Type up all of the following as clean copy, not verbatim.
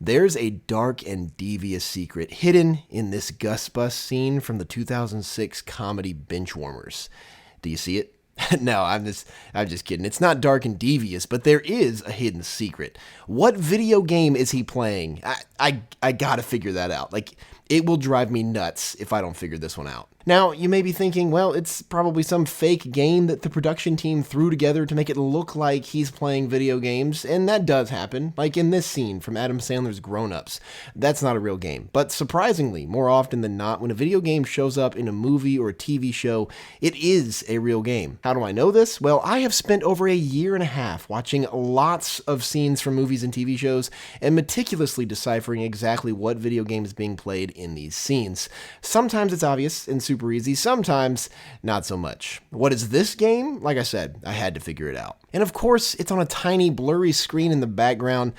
There's a dark and devious secret hidden in this Gus Bus scene from the 2006 comedy Benchwarmers. Do you see it? No, I'm just kidding. It's not dark and devious, but there is a hidden secret. What video game is he playing? I gotta figure that out. Like, it will drive me nuts if I don't figure this one out. Now, you may be thinking, well, it's probably some fake game that the production team threw together to make it look like he's playing video games, and that does happen, like in this scene from Adam Sandler's Grown Ups. That's not a real game, but surprisingly, more often than not, when a video game shows up in a movie or a TV show, it is a real game. How do I know this? Well, I have spent over a year and a half watching lots of scenes from movies and TV shows and meticulously deciphering exactly what video game is being played in these scenes. Sometimes it's obvious and super easy, sometimes not so much. What is this game? Like I said, I had to figure it out. And of course, it's on a tiny blurry screen in the background,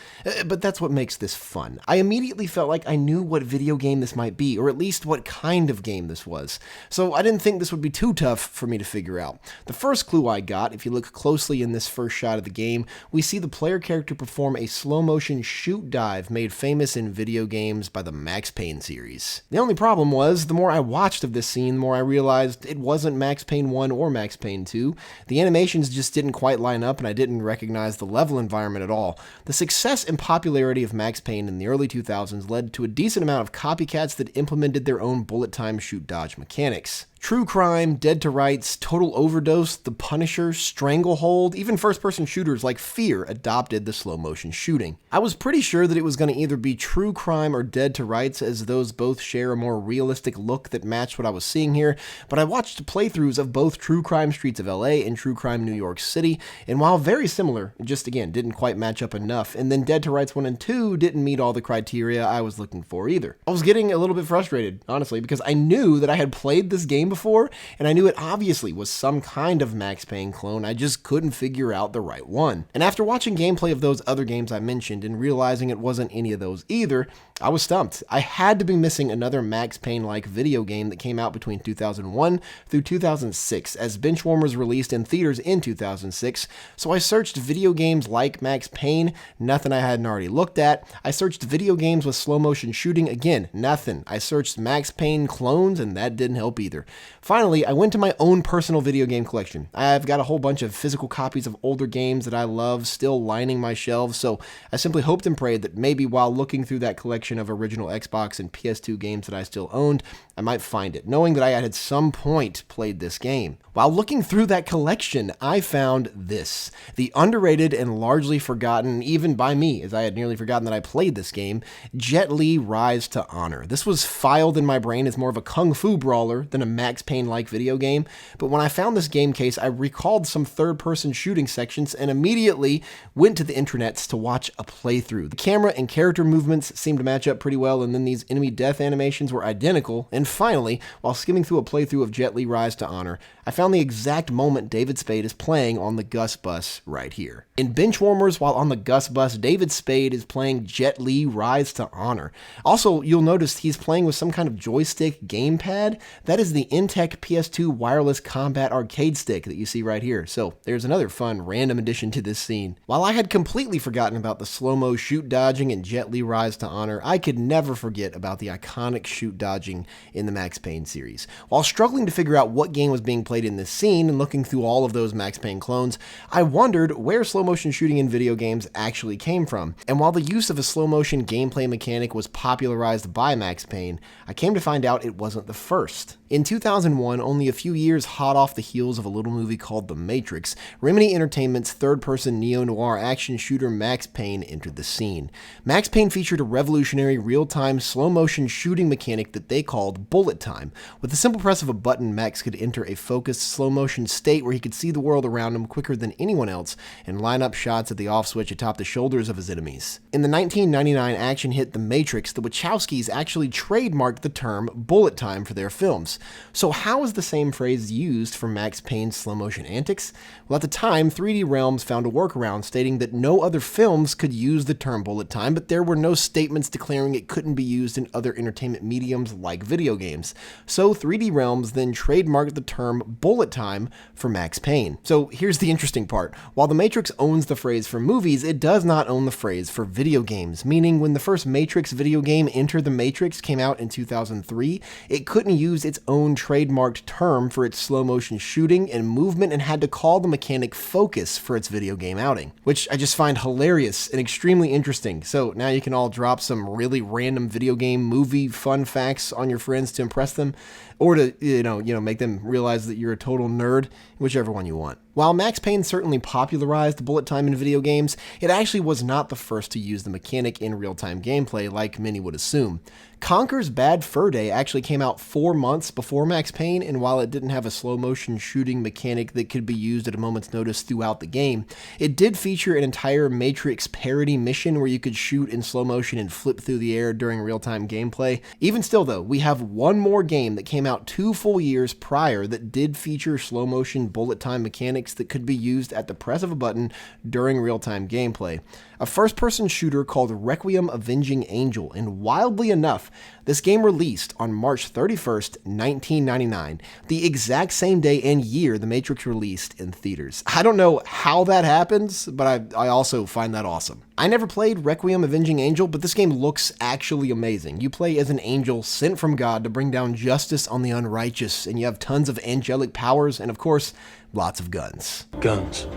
but that's what makes this fun. I immediately felt like I knew what video game this might be, or at least what kind of game this was. So I didn't think this would be too tough for me to figure out. The first clue I got, if you look closely in this first shot of the game, we see the player character perform a slow motion shoot dive made famous in video games by the Max Payne series. The only problem was, the more I watched of this scene, the more I realized it wasn't Max Payne 1 or Max Payne 2. The animations just didn't quite line up, and I didn't recognize the level environment at all. The success and popularity of Max Payne in the early 2000s led to a decent amount of copycats that implemented their own bullet time shoot dodge mechanics. True Crime, Dead to Rights, Total Overdose, The Punisher, Stranglehold, even first-person shooters like F.E.A.R adopted the slow-motion shooting. I was pretty sure that it was going to either be True Crime or Dead to Rights, as those both share a more realistic look that matched what I was seeing here, but I watched playthroughs of both True Crime Streets of LA and True Crime New York City, and while very similar, it just again didn't quite match up enough, and then Dead to Rights 1 and 2 didn't meet all the criteria I was looking for either. I was getting a little bit frustrated, honestly, because I knew that I had played this game before, and I knew it obviously was some kind of Max Payne clone. I just couldn't figure out the right one. And after watching gameplay of those other games I mentioned and realizing it wasn't any of those either, I was stumped. I had to be missing another Max Payne-like video game that came out between 2001 through 2006, as Benchwarmers released in theaters in 2006, so I searched video games like Max Payne, nothing I hadn't already looked at. I searched video games with slow-motion shooting, again, nothing. I searched Max Payne clones, and that didn't help either. Finally, I went to my own personal video game collection. I've got a whole bunch of physical copies of older games that I love still lining my shelves, so I simply hoped and prayed that maybe while looking through that collection of original Xbox and PS2 games that I still owned, I might find it, knowing that I had at some point played this game. While looking through that collection, I found this, the underrated and largely forgotten, even by me, as I had nearly forgotten that I played this game, Jet Li Rise to Honor. This was filed in my brain as more of a kung fu brawler than a Max Payne-like video game, but when I found this game case, I recalled some third-person shooting sections and immediately went to the internets to watch a playthrough. The camera and character movements seemed to match up pretty well, and then these enemy death animations were identical, and finally, while skimming through a playthrough of Jet Li Rise to Honor, I found the exact moment David Spade is playing on the Gus Bus right here. In Benchwarmers, while on the Gus Bus, David Spade is playing Jet Li Rise to Honor. Also, you'll notice he's playing with some kind of joystick gamepad. That is the Intech PS2 wireless combat arcade stick that you see right here. So there's another fun random addition to this scene. While I had completely forgotten about the slow-mo shoot dodging in Jet Li Rise to Honor, I could never forget about the iconic shoot dodging in the Max Payne series. While struggling to figure out what game was being played in this scene and looking through all of those Max Payne clones, I wondered where slow-motion shooting in video games actually came from. And while the use of a slow-motion gameplay mechanic was popularized by Max Payne, I came to find out it wasn't the first. In 2001, only a few years hot off the heels of a little movie called The Matrix, Remedy Entertainment's third-person neo-noir action shooter Max Payne entered the scene. Max Payne featured a revolutionary real-time slow-motion shooting mechanic that they called bullet time. With the simple press of a button, Max could enter a focused slow-motion state where he could see the world around him quicker than anyone else and line up shots at the off switch atop the shoulders of his enemies. In the 1999 action hit The Matrix, the Wachowskis actually trademarked the term bullet time for their films. So how is the same phrase used for Max Payne's slow motion antics? Well, at the time, 3D Realms found a workaround stating that no other films could use the term bullet time, but there were no statements declaring it couldn't be used in other entertainment mediums like video games. So 3D Realms then trademarked the term bullet time for Max Payne. So here's the interesting part. While The Matrix owns the phrase for movies, it does not own the phrase for video games, meaning when the first Matrix video game, Enter the Matrix, came out in 2003, it couldn't use its own trademarked term for its slow motion shooting and movement and had to call the mechanic focus for its video game outing, which I just find hilarious and extremely interesting. So now you can all drop some really random video game movie fun facts on your friends to impress them, or to, make them realize that you're a total nerd, whichever one you want. While Max Payne certainly popularized bullet time in video games, it actually was not the first to use the mechanic in real-time gameplay like many would assume. Conker's Bad Fur Day actually came out 4 months before Max Payne, and while it didn't have a slow-motion shooting mechanic that could be used at a moment's notice throughout the game, it did feature an entire Matrix parody mission where you could shoot in slow motion and flip through the air during real-time gameplay. Even still though, we have one more game that came out 2 full years prior that did feature slow-motion bullet time mechanics that could be used at the press of a button during real-time gameplay. A first-person shooter called Requiem Avenging Angel, and wildly enough, this game released on March 31st, 1999, the exact same day and year The Matrix released in theaters. I don't know how that happens, but I also find that awesome. I never played Requiem Avenging Angel, but this game looks actually amazing. You play as an angel sent from God to bring down justice on the unrighteous, and you have tons of angelic powers, and of course, lots of guns. Guns.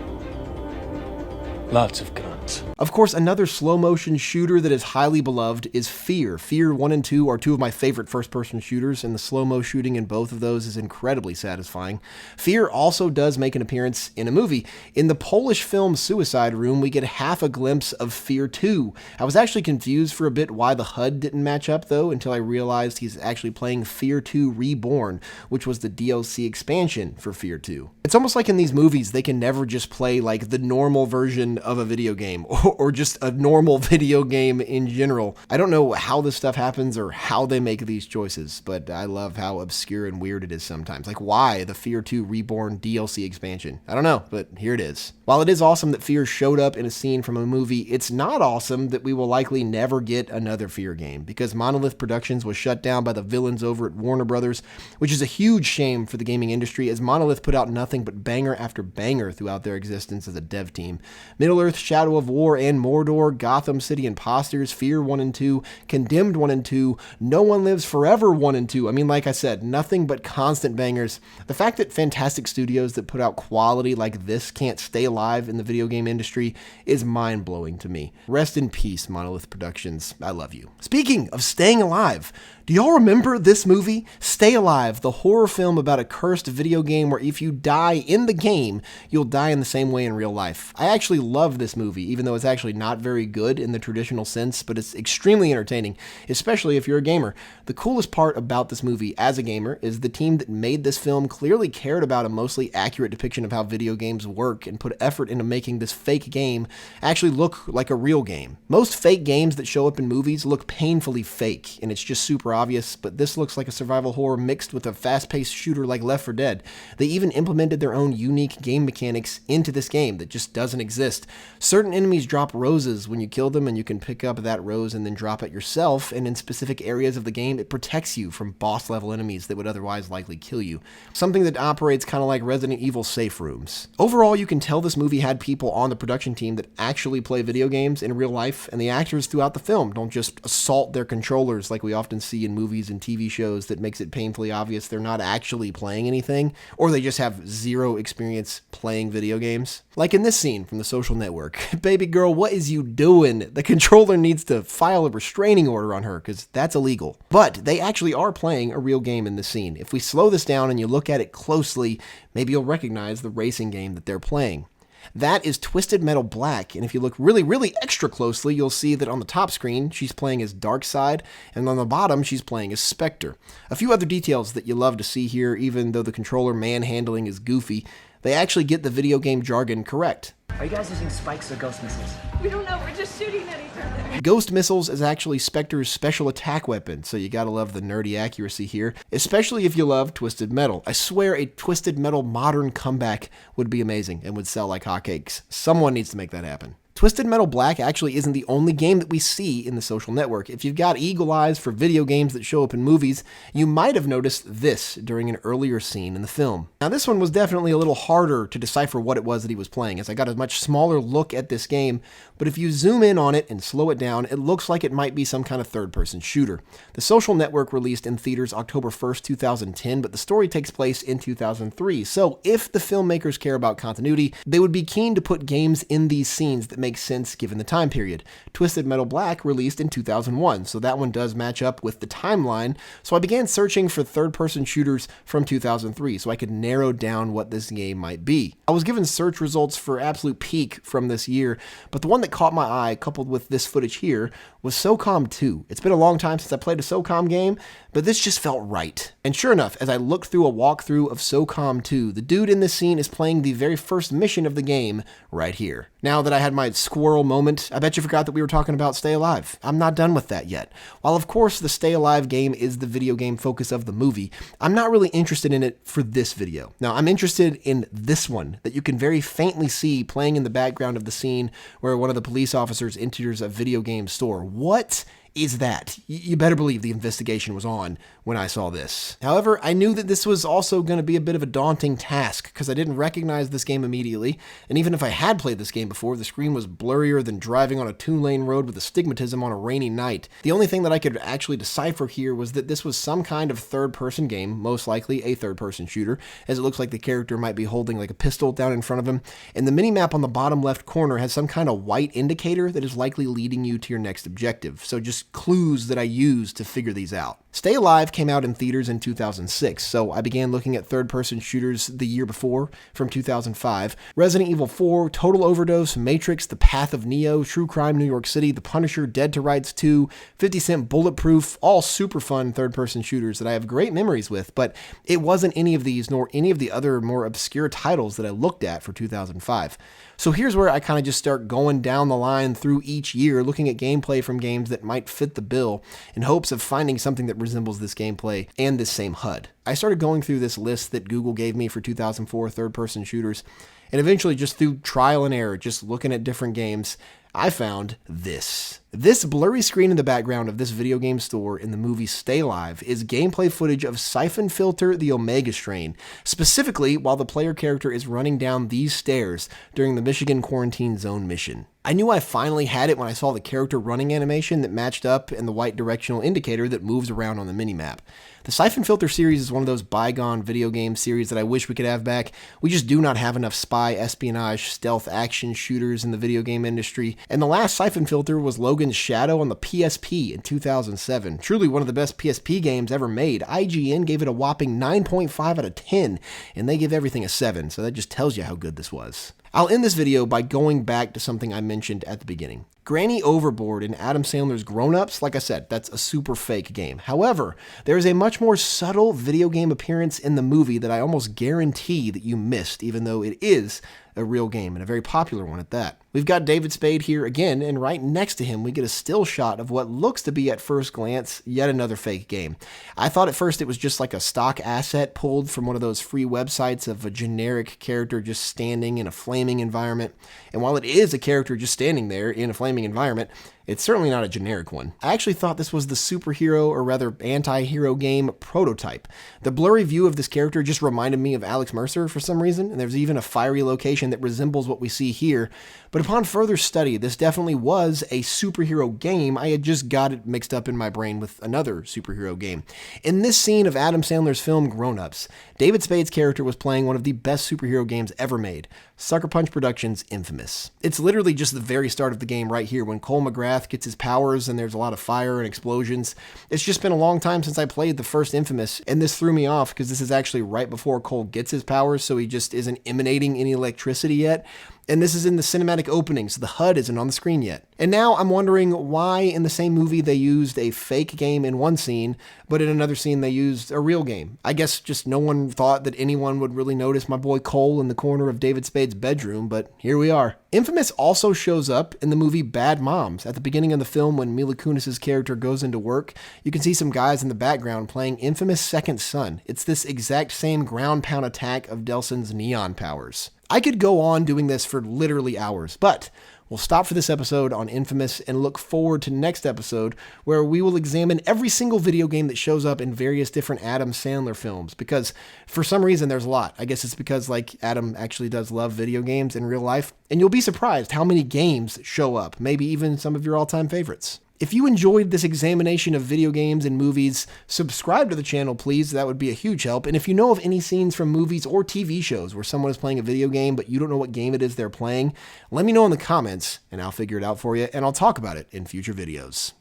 Lots of guns. Of course, another slow-motion shooter that is highly beloved is F.E.A.R. F.E.A.R. 1 and 2 are two of my favorite first-person shooters, and the slow-mo shooting in both of those is incredibly satisfying. F.E.A.R. also does make an appearance in a movie. In the Polish film Suicide Room, we get half a glimpse of F.E.A.R. 2. I was actually confused for a bit why the HUD didn't match up, though, until I realized he's actually playing F.E.A.R. 2 Reborn, which was the DLC expansion for F.E.A.R. 2. It's almost like in these movies, they can never just play like the normal version of a video game, or just a normal video game in general. I don't know how this stuff happens or how they make these choices, but I love how obscure and weird it is sometimes. Like, why the F.E.A.R. 2 Reborn DLC expansion? I don't know, but here it is. While it is awesome that F.E.A.R. showed up in a scene from a movie, it's not awesome that we will likely never get another F.E.A.R. game, because Monolith Productions was shut down by the villains over at Warner Brothers, which is a huge shame for the gaming industry, as Monolith put out nothing but banger after banger throughout their existence as a dev team. Middle-earth, Shadow of War, and Mordor, Gotham City Imposters, F.E.A.R. 1 and 2, Condemned 1 and 2, No One Lives Forever 1 and 2. I mean, like I said, nothing but constant bangers. The fact that fantastic studios that put out quality like this can't stay alive in the video game industry is mind-blowing to me. Rest in peace, Monolith Productions. I love you. Speaking of staying alive, do y'all remember this movie? Stay Alive, the horror film about a cursed video game where if you die in the game, you'll die in the same way in real life. I actually love this movie, even though it's actually not very good in the traditional sense, but it's extremely entertaining, especially if you're a gamer. The coolest part about this movie as a gamer is the team that made this film clearly cared about a mostly accurate depiction of how video games work and put effort into making this fake game actually look like a real game. Most fake games that show up in movies look painfully fake, and it's just super obvious, but this looks like a survival horror mixed with a fast-paced shooter like Left 4 Dead. They even implemented their own unique game mechanics into this game that just doesn't exist. Certain enemies drop roses when you kill them, and you can pick up that rose and then drop it yourself, and in specific areas of the game, it protects you from boss-level enemies that would otherwise likely kill you. Something that operates kind of like Resident Evil safe rooms. Overall, you can tell this movie had people on the production team that actually play video games in real life, and the actors throughout the film don't just assault their controllers like we often see in movies and TV shows that makes it painfully obvious they're not actually playing anything, or they just have zero experience playing video games. Like in this scene from The Social Network. Baby girl, what is you doing? The controller needs to file a restraining order on her, because that's illegal. But they actually are playing a real game in this scene. If we slow this down and you look at it closely, maybe you'll recognize the racing game that they're playing. That is Twisted Metal Black, and if you look really extra closely, you'll see that on the top screen, she's playing as Darkseid, and on the bottom, she's playing as Spectre. A few other details that you love to see here, even though the controller manhandling is goofy. they actually get the video game jargon correct. Are you guys using spikes or ghost missiles? We don't know, we're just shooting at each other. Ghost missiles is actually Spectre's special attack weapon, so you gotta love the nerdy accuracy here, especially if you love Twisted Metal. I swear a Twisted Metal modern comeback would be amazing and would sell like hotcakes. Someone needs to make that happen. Twisted Metal Black actually isn't the only game that we see in the Social Network. If you've got eagle eyes for video games that show up in movies, you might have noticed this during an earlier scene in the film. Now this one was definitely a little harder to decipher what it was that he was playing, as I got a much smaller look at this game, but if you zoom in on it and slow it down, it looks like it might be some kind of third-person shooter. The Social Network released in theaters October 1st, 2010, but the story takes place in 2003, so if the filmmakers care about continuity, they would be keen to put games in these scenes that makes sense given the time period. Twisted Metal Black released in 2001, so that one does match up with the timeline, so I began searching for third-person shooters from 2003 so I could narrow down what this game might be. I was given search results for Absolute Peak from this year, but the one that caught my eye, coupled with this footage here, was SOCOM 2. It's been a long time since I played a SOCOM game, but this just felt right. And sure enough, as I looked through a walkthrough of SOCOM 2, the dude in this scene is playing the very first mission of the game right here. Now that I had my squirrel moment, I bet you forgot that we were talking about Stay Alive. I'm not done with that yet. While of course the Stay Alive game is the video game focus of the movie, I'm not really interested in it for this video. Now I'm interested in this one that you can very faintly see playing in the background of the scene where one of the police officers enters a video game store. What is that? You better believe the investigation was on when I saw this. However, I knew that this was also going to be a bit of a daunting task because I didn't recognize this game immediately, and even if I had played this game before, the screen was blurrier than driving on a 2-lane road with astigmatism on a rainy night. The only thing that I could actually decipher here was that this was some kind of third-person game, most likely a third-person shooter, as it looks like the character might be holding like a pistol down in front of him, and the minimap on the bottom left corner has some kind of white indicator that is likely leading you to your next objective, so just clues that I used to figure these out. Stay Alive came out in theaters in 2006, so I began looking at third-person shooters the year before, from 2005. Resident Evil 4, Total Overdose, Matrix, The Path of Neo, True Crime New York City, The Punisher, Dead to Rights 2, 50 Cent Bulletproof, all super fun third-person shooters that I have great memories with, but it wasn't any of these nor any of the other more obscure titles that I looked at for 2005. So here's where I kind of just start going down the line through each year, looking at gameplay from games that might fit the bill in hopes of finding something that resembles this gameplay and this same HUD. I started going through this list that Google gave me for 2004 third-person shooters, and eventually just through trial and error, just looking at different games, I found this. This blurry screen in the background of this video game store in the movie Stay Alive is gameplay footage of Syphon Filter the Omega Strain, specifically while the player character is running down these stairs during the Michigan Quarantine Zone mission. I knew I finally had it when I saw the character running animation that matched up and the white directional indicator that moves around on the minimap. The Syphon Filter series is one of those bygone video game series that I wish we could have back. We just do not have enough spy, espionage, stealth action shooters in the video game industry, and the last Syphon Filter was Logan's Shadow on the PSP in 2007. Truly one of the best PSP games ever made. IGN gave it a whopping 9.5 out of 10, and they give everything a 7, so that just tells you how good this was. I'll end this video by going back to something I mentioned at the beginning. Granny Overboard in Adam Sandler's Grown Ups, like I said, that's a super fake game. However, there is a much more subtle video game appearance in the movie that I almost guarantee that you missed, even though it is a real game, and a very popular one at that. We've got David Spade here again, and right next to him we get a still shot of what looks to be, at first glance, yet another fake game. I thought at first it was just like a stock asset pulled from one of those free websites of a generic character just standing in a flaming environment, and while it is a character just standing there in a flaming environment, it's certainly not a generic one. I actually thought this was the superhero, or rather anti-hero game prototype. The blurry view of this character just reminded me of Alex Mercer for some reason, and there's even a fiery location that resembles what we see here. But upon further study, this definitely was a superhero game. I had just got it mixed up in my brain with another superhero game. In this scene of Adam Sandler's film Grown Ups, David Spade's character was playing one of the best superhero games ever made, Sucker Punch Productions' Infamous. It's literally just the very start of the game right here when Cole McGrath gets his powers and there's a lot of fire and explosions. It's just been a long time since I played the first Infamous, and this threw me off because this is actually right before Cole gets his powers, so he just isn't emanating any electricity yet. And this is in the cinematic opening, so the HUD isn't on the screen yet. And now I'm wondering why in the same movie they used a fake game in one scene, but in another scene they used a real game. I guess just no one thought that anyone would really notice my boy Cole in the corner of David Spade's bedroom, but here we are. Infamous also shows up in the movie Bad Moms. At the beginning of the film, when Mila Kunis' character goes into work, you can see some guys in the background playing Infamous Second Son. It's this exact same ground pound attack of Delson's neon powers. I could go on doing this for literally hours, but we'll stop for this episode on Infamous and look forward to next episode where we will examine every single video game that shows up in various different Adam Sandler films, because for some reason there's a lot. I guess it's because Adam actually does love video games in real life, and you'll be surprised how many games show up, maybe even some of your all-time favorites. If you enjoyed this examination of video games and movies, subscribe to the channel, please. That would be a huge help. And if you know of any scenes from movies or TV shows where someone is playing a video game, but you don't know what game it is they're playing, let me know in the comments, and I'll figure it out for you, and I'll talk about it in future videos.